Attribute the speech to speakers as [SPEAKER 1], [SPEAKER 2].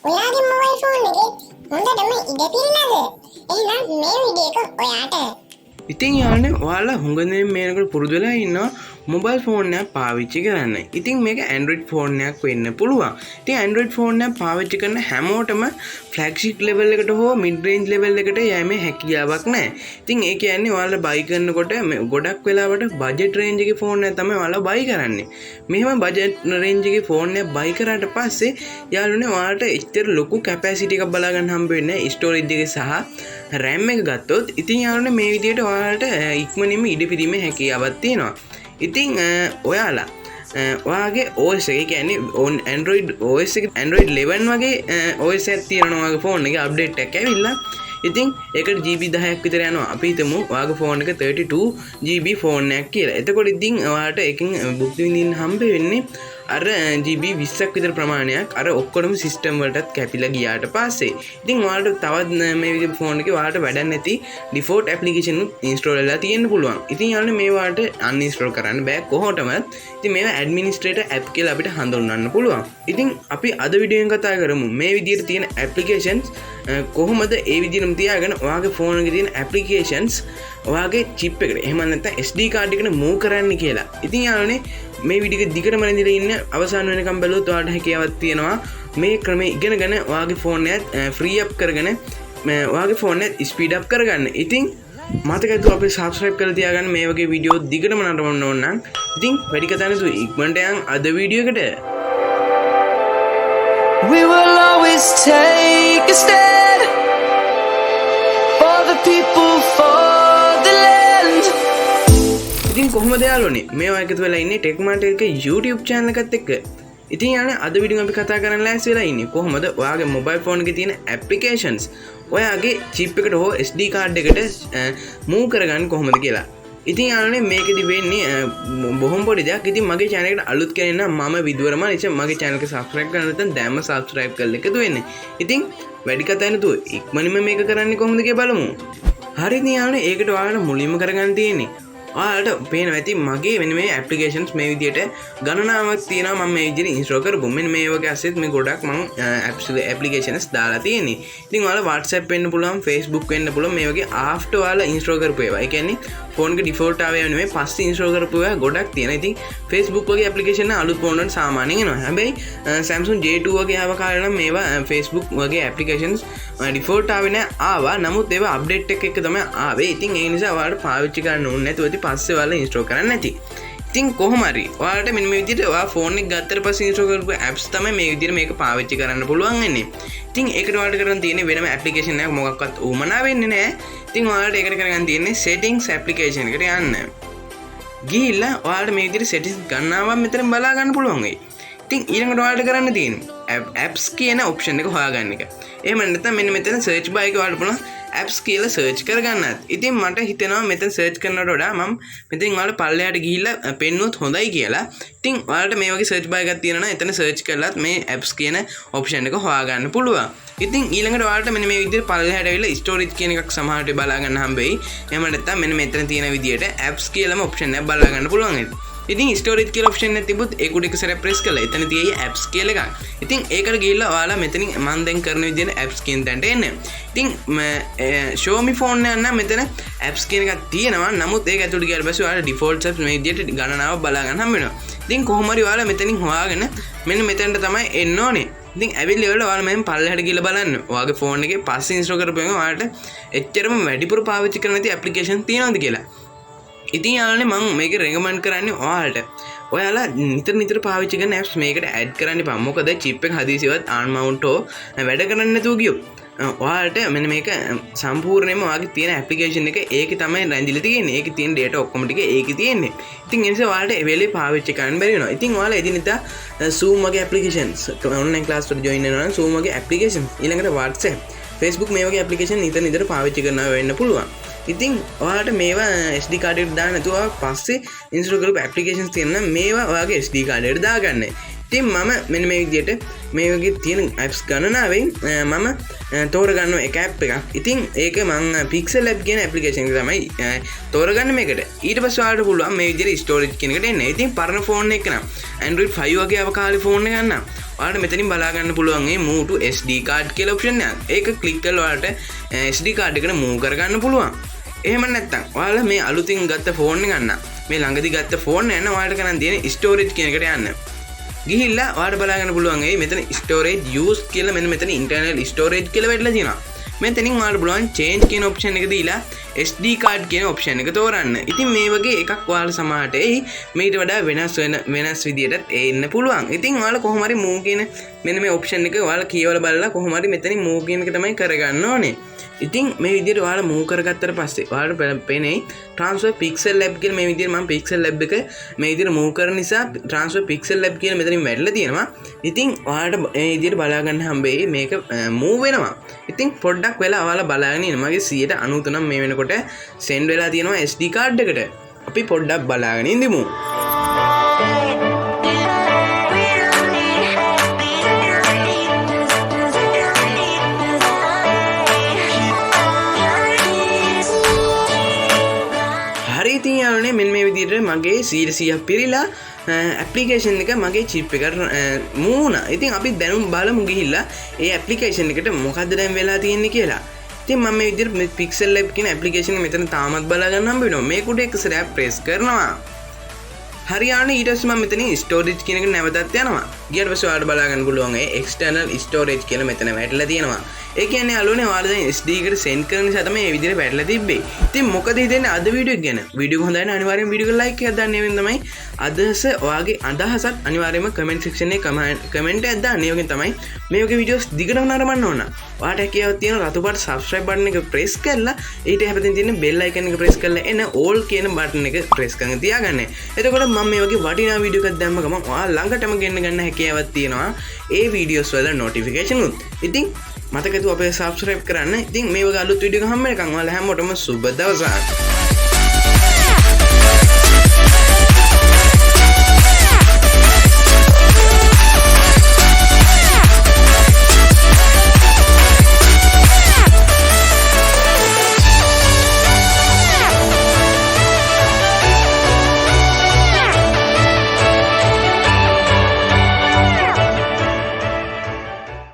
[SPEAKER 1] ඔයාගේ mobile phone එකේ හොඳටම ඉඩ පිළිනද? එහෙනම් මේ වීඩියෝ එක ඔයාට.
[SPEAKER 2] ඉතින් යාළුවනේ ඔයාලා හුඟ දෙනෙක් මේකට පුරුදු වෙලා ඉන්නවා මොබයිල් ෆෝන් එකක් පාවිච්චි කරන්න. ඉතින් මේක Android ෆෝන් එකක් වෙන්න පුළුවන්. ඉතින් Android ෆෝන් එකක් පාවිච්චි කරන හැමෝටම ෆ්ලැග්ෂිප් ලෙවල් එකට හෝ මිඩ් රේන්ජ් ලෙවල් එකට යෑමේ හැකියාවක් නැහැ. ඉතින් ඒ කියන්නේ ඔයාලා බයි කරනකොට ගොඩක් වෙලාවට බජට් රේන්ජ් එකේ ෆෝන් එක තමයි ඔයාලා බයි කරන්නේ. මෙහෙම බජට් රේන්ජ් එකේ ෆෝන් එක බයි කරාට පස්සේ යාළුවනේ ඔයාලට එච්චර ලොකු කැපැසිටි එකක් බලා ගන්න හම්බ වෙන්නේ නැහැ ස්ටෝරේජ් එකේ සහ RAM එක ගත්තොත්. ඉතින් යාළුවනේ මේ විදිහට ඔයාලට ඉක්මනින්ම ඉඩ පිරීමේ හැකියාවක් තියෙනවා. ඉතින් ඔයාලා ඔයාගේ OS එක කියන්නේ Android OS එක Android 11 වගේ OS එකක් තියෙනවා ඔයාගේ ෆෝන් එකේ අප්ඩේට් එකක් ඇවිල්ලා. ඉතින් ඒකට GB 10ක් විතර යනවා. අපි හිතමු ඔයාගේ ෆෝන් එක 32 GB ෆෝන් එකක් කියලා. එතකොට ඉතින් ඔයාලට එකකින් බුක් විඳින්න හම්බ වෙන්නේ අර GB 20ක් විතර ප්‍රමාණයක් අර ඔක්කොම සිස්ටම් වලටත් කැපිලා ගියාට පස්සේ. ඉතින් ඔයාලට තවත් මේ විදිහේ ෆෝන් එකේ ඔයාලට වැඩක් නැති ඩිෆෝල්ට් ඇප්ලිකේෂන් උත් ඉන්ස්ටෝල් වෙලා තියෙන්න පුළුවන්. ඉතින් යාළුවනේ මේ ඔයාලට අන්ඉන්ස්ටෝල් කරන්න බෑ කොහොමදවත්. ඉතින් මේවා ඇඩ්මිනිස්ට්‍රේටර් ඇප් කියලා අපිට හඳුන්වන්න පුළුවන්. ඉතින් අපි අද වීඩියෝ එකෙන් කතා කරමු මේ විදිහට තියෙන ඇප්ලිකේෂන්ස් කොහොමද ඒ විදිහටම තියාගෙන ඔයාගේ ෆෝන් එකේ තියෙන ඇප්ලිකේෂන්ස් ඔයාගේ චිප් එකට එහෙම නැත්නම් SD කාඩ් එකට මූව් කරන්න කියලා. ඉතින් යාළුවනේ මේ වීඩියෝ එක දිගටම ඉඳලා ඉන්න අවසාන වෙනකම් බැලුවොත් ඔයාලට හැකියාවක් තියෙනවා මේ ක්‍රමය ඉගෙනගෙන ඔයාගේ ෆෝන් එක ෆ්‍රී අප් කරගෙන ඔයාගේ ෆෝන් එක ස්පීඩ් අප් කරගන්න. ඉතින් මතකයි අපේ subscribe කරලා තියාගන්න මේ වගේ වීඩියෝ දිගටම නරඹන්න ඕන නම්. ඉතින් වැඩි කතා නැතුව ඉක්මනට යන් අද වීඩියෝ එකට.
[SPEAKER 3] We will always take a stand for the people, for the land.
[SPEAKER 2] ඉතින් කොහොමද යාළුවනේ මේවා එකතු වෙලා ඉන්නේ TechMart එකේ YouTube channel එකත් එක්ක. ඉතින් යාළුවනේ අද වීඩියෝ අපි කතා කරන්න ලෑස්ති වෙලා ඉන්නේ කොහොමද ඔයාගේ mobile phone එකේ තියෙන applications ඔයාගේ chip එකට හෝ SD card එකට move කරගන්න කොහොමද කියලා. ඉතින් යාළුවනේ මේකෙදි වෙන්නේ බොහොම පොඩි දෙයක්. ඉතින් මගේ channel එකට අලුත් කෙනෙක් නම් මම විදුවරම නිසා මගේ channel එක subscribe කරන්න නැත්නම් දැන්ම subscribe කරලා එකතු වෙන්න. ඉතින් වැඩි කතා නැතුව ඉක්මනින්ම මේක කරන්නේ කොහොමද කියලා බලමු. හරිද යාළුවනේ ඒකට ඔයාලා මුලින්ම කරගන්න තියෙන්නේ ඔයාලට පේනවා ඇති මගේ මෙන්න මේ ඇප්ලිකේෂන්ස් මේ විදිහට ගණනාවක් තියෙනවා මම මේ විදිහට ඉන්ස්ටෝල් කරපු. මෙන්න මේ වගේ ඇසෙත් මේ ගොඩක් මම ඇප්ලිකේෂන්ස් දාලා තියෙන්නේ. ඉතින් ඔයාලා WhatsApp වෙන්න පුළුවන්, Facebook වෙන්න පුළුවන් මේ වගේ after ඔයාලා ඉන්ස්ටෝල් කරපු ඒවා. ඒ කියන්නේ ෆෝන් එක ඩිෆෝල්ට් ආවේ නෙමෙයි පස්සේ ඉන්ස්ටෝල් කරපු ඒවා ගොඩක් තියෙනවා. ඉතින් Facebook වගේ ඇප්ලිකේෂන් එක අලුත් ෆෝන් වලට සාමාන්‍යයෙන් එනවා. හැබැයි Samsung J2 වගේ ආව කාලේ නම් මේවා Facebook වගේ ඇප්ලිකේෂන්ස් ඩිෆෝල්ට් ආවේ නෑ ආවා. නමුත් ඒවා අප්ඩේට් එක තමයි ආවේ. ඉතින් ඒ නිසා ඔයාලට පාවිච්චි කරන්න ඕනේ නැතුව ඉතින් පස්සේ ඔයාලා ඉන්ස්ටෝල් කරන්න නැති. ඉතින් කොහොම හරි ඔයාලට මෙන්න මේ විදිහට ඔයා ෆෝන් එක ගත්තට පස්සේ ඉන්ස්ටෝල් කරපු apps තමයි මේ විදිහට මේක පාවිච්චි කරන්න පුළුවන් වෙන්නේ. ඉතින් ඒකට ඔයාලට කරන්න තියෙන්නේ වෙනම application එකක් මොකක්වත් උමනා වෙන්නේ නැහැ. ඉතින් ඔයාලට ඒකට කරගන්න තියෙන්නේ settings application එකට යන්න. ගිහිල්ලා ඔයාලට මේ විදිහට settings ගන්නවා මෙතන බලා ගන්න පුළුවන් වෙයි. ඉතින් ඊළඟට ඔයාලට කරන්න තියෙන්නේ apps කියන option එක හොයාගන්න එක. එහෙම නැත්නම් මෙන්න මෙතන search bar එකේ ඔයාලට පුළුවන් apps කියලා search කරගන්නත්. ඉතින් මට හිතෙනවා මෙතන search කරනවට වඩා මම මෙතෙන් ඔයාලට පල්ලෙහාට ගිහිල්ලා පෙන්නුවොත් හොඳයි කියලා. ඉතින් ඔයාලට මේ වගේ search bar එකක් තියෙනවා නම් එතන search කරලත් මේ apps කියන option එක හොයාගන්න පුළුවන්. ඉතින් ඊළඟට ඔයාලට මෙන්න මේ විදිහට පල්ලෙහාට ඇවිල්ලා storage කියන එකක් සමහරට බලා ගන්න හම්බෙයි. එහෙම නැත්නම් මෙන්න මෙතන තියෙන විදිහට apps කියලාම option එකක් බලා ගන්න පුළුවන්. ඉතින් ස්ටෝරේජ් කියලා ඔප්ෂන් එකක් තිබුත් ඒක උඩ එක සැරයක් ප්‍රෙස් කළා. එතන තියෙයි apps කියලා එකක්. ඉතින් ඒකට ගිහිල්ලා ඔයාලා මෙතනින් මම දැන් කරන විදිහට apps කියන තැනට එන්න. ඉතින් show me phone එක නම් මෙතන apps කියන එකක් තියෙනවා. නමුත් ඒක ඇතුළට ගියාට පස්සේ ඔයාලා default apps මේ විදිහට ගණනාව බලා ගන්න හම්බ වෙනවා. ඉතින් කොහොම හරි ඔයාලා මෙතනින් හොයාගෙන මෙන්න මෙතනට තමයි එන්න ඕනේ. ඉතින් ඇවිල්ලා ඉවරලා ඔයාලා මෙහෙම පල්ලෙහාට ගිහලා බලන්න. ඔයාගේ ෆෝන් එකේ පස්සේ ඉන්ස්ටෝල් කරපු එක ඔයාලට එච්චරම වැඩිපුර පාවිච්චි කරන්න නැති ඇප්ලිකේෂන් තියෙනවද කියලා. ඉතින් යාළුවනේ මම මේක රෙකමන්ඩ් කරන්නේ ඔයාලට. ඔයාලා නිතර පාවිච්චි කරන apps මේකට add කරන්න එපා. මොකද chip එක හදිසියවත් on mount හෝ වැඩ කරන්නේ නැතුව ගියොත් ඔයාලට මෙන්න මේක සම්පූර්ණයෙන්ම ඔයාගේ තියෙන application එක ඒකේ තමයි රැඳිලා තියෙන්නේ. ඒකේ තියෙන data ඔක්කොම ටික ඒකේ තියෙන්නේ. ඉතින් ඒ නිසා ඔයාලට ඒ වෙලේ පාවිච්චි කරන්න බැරි වෙනවා. ඉතින් ඔයාලා එදිනෙදා Zoom වගේ applications online class වලට join වෙනවා නම් Zoom වගේ applications ඊළඟට WhatsApp, Facebook මේ වගේ application නිතර පාවිච්චි කරනවා වෙන්න පුළුවන්. ඉතින් ඔයාලට මේවා SD card එකට දාන්න නැතුව පස්සේ ඉන්ස්ටෝල් කරපු applications තියෙනවා මේවා ඔයාගේ SD card එකට දාගන්න. ඉතින් මම මෙන්න මේ විදිහට මේ වගේ තියෙන apps ගණනාවෙන් මම තෝරගන්නවා එක app එකක්. ඉතින් ඒක මම Pixel app කියන application එක තමයි තෝරගන්නේ මේකට. ඊට පස්සේ ඔයාලට පුළුවන් මේ විදිහට storage කියන එකට එන්න. ඉතින් පරණ phone එක නම් Android 5 වගේ අවකාලේ phone එකක් නම් ඔයාලට මෙතනින් බලා ගන්න පුළුවන් මේ move to SD card කියලා option එකක්. ඒක click කරලා ඔයාලට SD card එකට move කරගන්න පුළුවන්. එහෙම නැත්නම් ඔයාලා මේ අලුතින් ගත්ත ෆෝන් එක ගන්න. මේ ළඟදි ගත්ත ෆෝන් එක යන ඔයාලට කරන් තියෙන storage කියන එකට යන්න. ගිහිල්ලා ඔයාලට බලා ගන්න පුළුවන් මෙතන storage use කියලා මෙන්න මෙතන internal storage කියලා වැටලා තියෙනවා. මෙතනින් ඔයාලට පුළුවන් change කියන option එක දීලා SD card කියන option එක තෝරන්න. ඉතින් මේ වගේ එකක් ඔයාලා සමහරට මේට වඩා වෙනස් විදියටත් එන්න පුළුවන්. ඉතින් ඔයාලා කොහොම හරි move කියන මෙන්න මේ option එක ඔයාලා කියවලා බලලා කොහොම හරි මෙතනින් move කියන එක තමයි කරගන්න ඕනේ. ඉතින් මේ විදිහට ඔයාලා move කරගත්තට පස්සේ ඔයාලට පේන්නේ transfer pixel lab කියලා මේ විදිහට මම pixel lab එක මේ විදිහට move කරන නිසා transfer pixel lab කියලා මෙතනින් වැටලා තියෙනවා. ඉතින් ඔයාලට මේ විදිහට බලා ගන්න හම්බෙයි මේක move වෙනවා. ඉතින් පොඩ්ඩක් වෙලා ඔයාලා බලාගෙන ඉන්න. මගේ 93% මේ වෙනකොට send වෙලා තියෙනවා SD card එකට. අපි පොඩ්ඩක් බලාගෙන ඉඳිමු. මෙන් මේ විදිහට මගේ 100ක් පිරීලා ඇප්ලිකේෂන් එක මගේ චිප් එකට මූණ. ඉතින් අපි දැනුම් බලමු ගිහිල්ලා ඒ ඇප්ලිකේෂන් එකට මොකද්ද දැන් වෙලා තියෙන්නේ කියලා. ඉතින් මම මේ විදිහට මේ Pixel Lab කියන ඇප්ලිකේෂන් එක මෙතන තාමත් බලා ගන්න හම්බ වෙනවා. මේක උඩ එක සැරයක් ප්‍රෙස් කරනවා. හරියන්නේ ඊට පස්සේ මම මෙතනින් storage කියන එක නැවතත් යනවා. ඊට පස්සේ ඔයාලට බලා ගන්න පුළුවන් external storage කියලා මෙතන වැටලා තියෙනවා. ඒ කියන්නේ අලුනේ ඔයාලා දැන් SD එකට send කරන නිසා තමයි මේ විදිහට වැටලා තිබ්බේ. ඉතින් මොකද හිතන්නේ අද වීඩියෝ එක ගැන? වීඩියෝ එක හොඳයි නම් අනිවාර්යෙන් වීඩියෝ එක like එකක් දාන්න. එවෙන් තමයි අදහස ඔයාගේ අදහසත් අනිවාර්යයෙන්ම comment section එකේ comment එකක් දාන්න. ඒ වගේ තමයි මේ වගේ වීඩියෝස් දිගටම නරඹන්න ඕන. ඔයාට හැකියාවක් තියෙන රතු පාට subscribe button එක press කරලා ඊට හැපෙතින් තියෙන bell icon එක press කරලා එන all කියන button එක press කරගෙන තියාගන්න. එතකොට මම මේ වගේ වටිනා වීඩියෝ එකක් දැම්ම ගමන් ඔයා ළඟටම ගෙන්න ගන්න හැකියාවක් තියෙනවා ඒ වීඩියෝස් වල notification උත්. ඉතින් මතකතු අපේ subscribe කරන්න. ඉතින් මේ වගේ අලුත් වීඩියෝ එක හැම එකක් ඔයාලා හැමෝටම සුබ දවසක්.